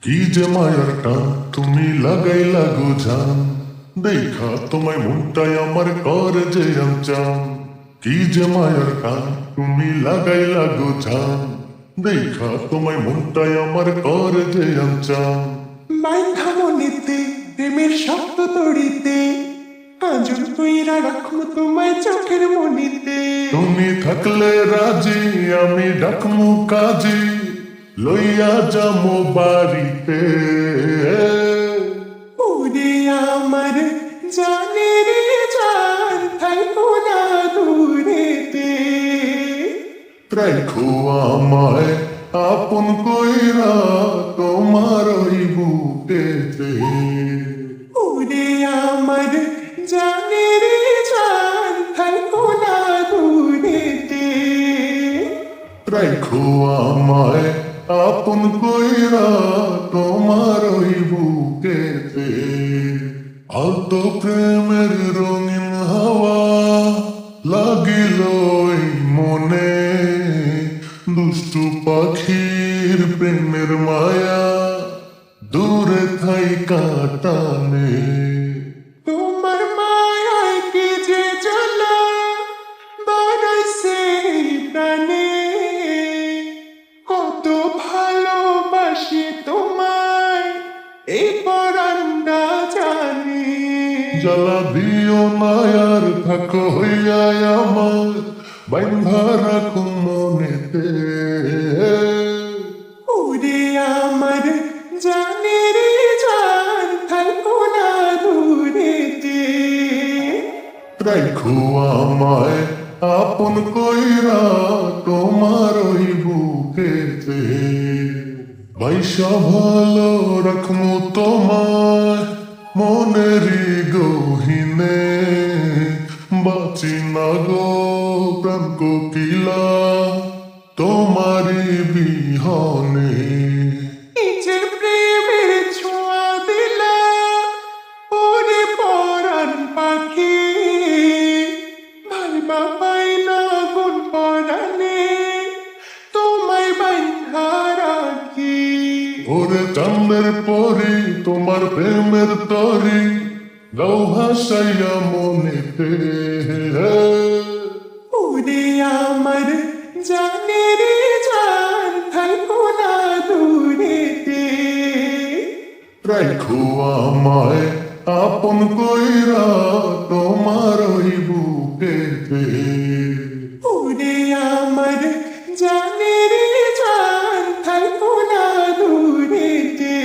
কি যে মায়ার টান তুমি লাগাইলা গো জান, দেখা তোমায় মনটাই আমার করে যে চান। কি যে মায়ার টান তুমি লাগাইলা গো জান, দেখা তোমায় মনটাই আমার করে যে চান। বাইন্ধা মনেতে প্রেমের শব্দ তড়িতে আজল কইরা রাখমু তোমায় চোখের মনিতে। তুমি থাকলে রাজি আমি ডাকমু কাজী, লইয়া যামো বাড়িতে। ওরে আমার জানের জান থাইকো না দূরেতে। রাখো আমায় আপন কইরা তোমার ওই বুকেতে। ওরে আমার জানের জান থাইকো না দূরেতে। রাখো আমায় আপন কইরা তোমার ওই বুকেতে। আলতো প্রেমের রঙিন হাওয়া লাগিল এই মনে, দুষ্টু পাখির প্রেমের মায়া দূরে থাই কাটানে। তোমার মায়ায় কি যে জ্বালা বাড়াইছে প্রাণে। কত ভালোবাসি তোমায় এই পরাণটা জানে। জ্বালা দিও না আর থাকো হইয়া আমার, বাইন্ধা রাখো মনেতে। ওরে আমার জানের জান থাকো না দূরেতে। রাখো আমায় আপন কইরা তোমার ওই বুকেতে। বাইসা ভালো রাখমু তোমায় মনেরই গহিনে, বাঁচি না গো প্রাণ কোকিলা তোমারই বিহনে। এই যে প্রেমের ছোঁয়া দিলা ওরে পরাণ পাখি, ভাইবা পাই না গুণ পরাণে তোমায় বাইন্ধা রাখি। ওরে চাঁদের পরি তোমার প্রেমের তরি, গাও ভাসাইয়া মনেতে। ওরে আমার জানের জান থাইকো না দূরেতে। রাখো আমায় আপন কইরা তোমার ওই বুকেতে। ওরে আমার জানের জান থাইকো না দূরেতে।